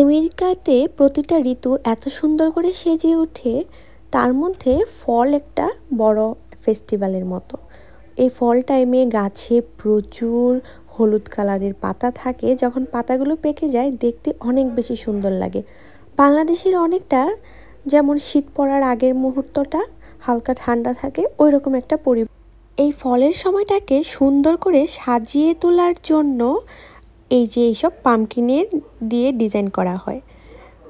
আমেরিকাতে প্রতিটা ঋতু এত সুন্দর করে সেজে ওঠে, তার মধ্যে ফল একটা বড় ফেস্টিভ্যালের মতো। এই ফল টাইমে গাছে প্রচুর হলুদ কালারের পাতা থাকে, যখন পাতাগুলো পেকে যায় দেখতে অনেক বেশি সুন্দর লাগে। বাংলাদেশের অনেকটা যেমন শীত পড়ার আগের মুহূর্তটা হালকা ঠান্ডা থাকে, ওই রকম একটা পরিবেশ। এই ফলের সময়টাকে সুন্দর করে সাজিয়ে তোলার জন্য এই যে এইসব পামকিনের দিয়ে ডিজাইন করা হয়।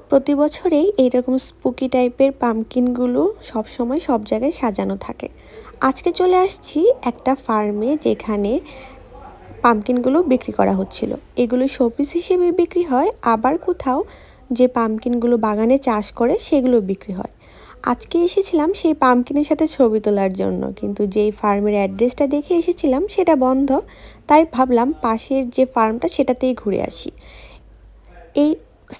প্রতি বছরেই এইরকম স্পুকি টাইপের পামকিনগুলো সবসময় সব জায়গায় সাজানো থাকে। আজকে চলে আসছি একটা ফার্মে, যেখানে পামকিনগুলো বিক্রি করা হচ্ছিল। এগুলো শোপিস হিসেবে বিক্রি হয়, আবার কোথাও যে পামকিনগুলো বাগানে চাষ করে সেগুলো বিক্রি হয়। আজকে এসেছিলাম সেই পামকিনের সাথে ছবি তোলার জন্য, কিন্তু যেই ফার্মের অ্যাড্রেসটা দেখে এসেছিলাম সেটা বন্ধ। তাই ভাবলাম পাশের যে ফার্মটা সেটাতেই ঘুরে আসি। এই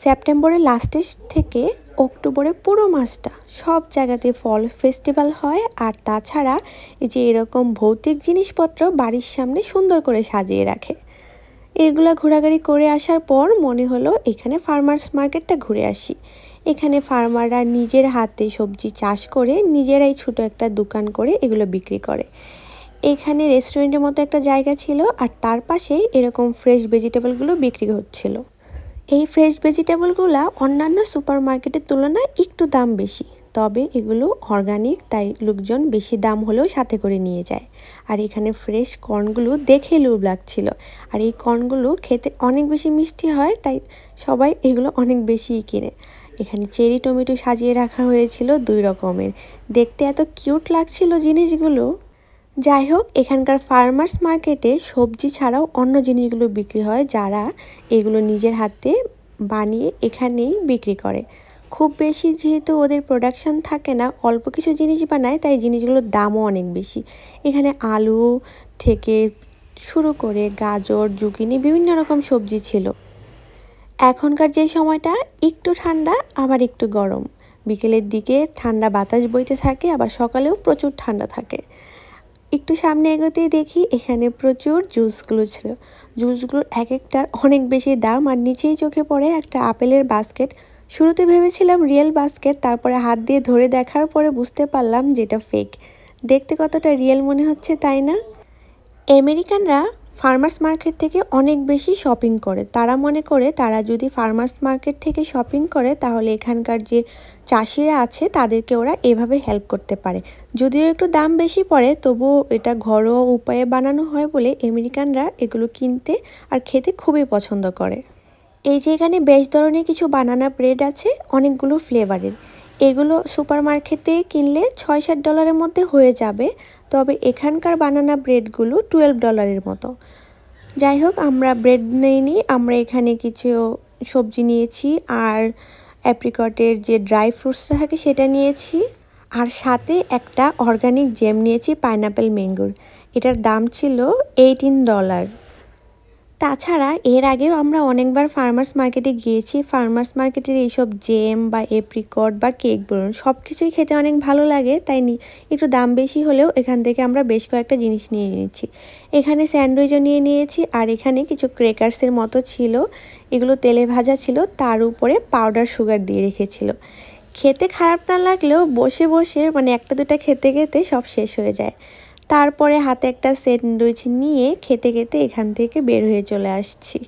সেপ্টেম্বরের লাস্টের থেকে অক্টোবরের পুরো মাসটা সব জায়গাতে ফল ফেস্টিভ্যাল হয়। আর তাছাড়া এই যে এরকম ভৌতিক জিনিসপত্র বাড়ির সামনে সুন্দর করে সাজিয়ে রাখে। এগুলা ঘোরাঘুরি করে আসার পর মনে হলো এখানে ফার্মার্স মার্কেটটা ঘুরে আসি। এখানে ফার্মাররা নিজের হাতে সবজি চাষ করে নিজেরাই ছোটো একটা দোকান করে এগুলো বিক্রি করে। এখানে রেস্টুরেন্টের মতো একটা জায়গা ছিল, আর তার পাশে এরকম ফ্রেশ ভেজিটেবলগুলো বিক্রি হচ্ছিল। এই ফ্রেশ ভেজিটেবলগুলো অন্যান্য সুপার মার্কেটের তুলনায় একটু দাম বেশি, তবে এগুলো অর্গানিক, তাই লোকজন বেশি দাম হলেও সাথে করে নিয়ে যায়। আর এখানে ফ্রেশ কর্নগুলো দেখে লোভ লাগছিল। আর এই কর্নগুলো খেতে অনেক বেশি মিষ্টি হয়, তাই সবাই এগুলো অনেক বেশিই কিনে। এখানে চেরি টমেটো সাজিয়ে রাখা হয়েছিল 2 রকমের, দেখতে এত কিউট লাগছিল জিনিসগুলো। যাই হোক, এখানকার ফার্মার্স মার্কেটে সবজি ছাড়াও অন্য জিনিসগুলো বিক্রি হয়, যারা এগুলো নিজের হাতে বানিয়ে এখানেই বিক্রি করে। খুব বেশি যেহেতু ওদের প্রোডাকশন থাকে না, অল্প কিছু জিনিস বানায়, তাই জিনিসগুলোর দামও অনেক বেশি। এখানে আলু থেকে শুরু করে গাজর, জুকিনি, বিভিন্ন রকম সবজি ছিল। এখনকার যে সময়টা একটু ঠান্ডা আবার একটু গরম, বিকেলের দিকে ঠান্ডা বাতাস বইতে থাকে, আবার সকালেও প্রচুর ঠান্ডা থাকে। একটু সামনে এগোতেই দেখি এখানে প্রচুর জুসগুলো ছিল। জুসগুলোর এক একটার অনেক বেশি দাম, আর নিচেই চোখে পড়ে একটা আপেলের বাস্কেট। শুরুতে ভেবেছিলাম রিয়েল বাস্কেট, তারপরে হাত দিয়ে ধরে দেখার পরে বুঝতে পারলাম যেটা ফেক। দেখতে কতটা রিয়েল মনে হচ্ছে, তাই না? আমেরিকানরা ফার্মার্স মার্কেট থেকে অনেক বেশি শপিং করে। তারা মনে করে তারা যদি ফার্মার্স মার্কেট থেকে শপিং করে, তাহলে এখানকার যে চাষিরা আছে তাদেরকে ওরা এভাবে হেল্প করতে পারে। যদিও একটু দাম বেশি পড়ে, তবুও এটা ঘরোয়া উপায়ে বানানো হয় বলে আমেরিকানরা এগুলো কিনতে আর খেতে খুবই পছন্দ করে। এই যে এখানে বেশ ধরনের কিছু বানানা ব্রেড আছে, অনেকগুলো ফ্লেভারের। এগুলো সুপার মার্কেটে কিনলে $6-7 মধ্যে হয়ে যাবে, তবে এখানকার বানানা ব্রেডগুলো $12 মতো। যাই হোক, আমরা ব্রেড নিইনি, আমরা এখানে কিছু সবজি নিয়েছি, আর অ্যাপ্রিকটের যে ড্রাই ফ্রুটসটা থাকে সেটা নিয়েছি, আর সাথে একটা অর্গানিক জ্যাম নিয়েছি পাইনাপেল ম্যাঙ্গোর। এটার দাম ছিল $18। তাছাড়া এর আগেও আমরা অনেকবার ফার্মার্স মার্কেটে গিয়েছি। ফার্মার্স মার্কেটের এইসব জ্যাম বা এপ্রিকট বা কেক বলুন, সব কিছুই খেতে অনেক ভালো লাগে, তাই একটু দাম বেশি হলেও এখান থেকে আমরা বেশ কয়েকটা জিনিস নিয়ে নিয়েছি। এখানে স্যান্ডউইচও নিয়ে নিয়েছি, আর এখানে কিছু ক্রেকার্সের মতো ছিল, এগুলো তেলে ভাজা ছিল, তার উপরে পাউডার সুগার দিয়ে রেখেছিল। খেতে খারাপ না লাগলেও বসে বসে মানে একটা দুটা খেতে খেতে সব শেষ হয়ে যায়। তারপরে হাতে একটা স্যান্ডউইচ নিয়ে খেতে খেতে এখান থেকে বের হয়ে চলে আসছি।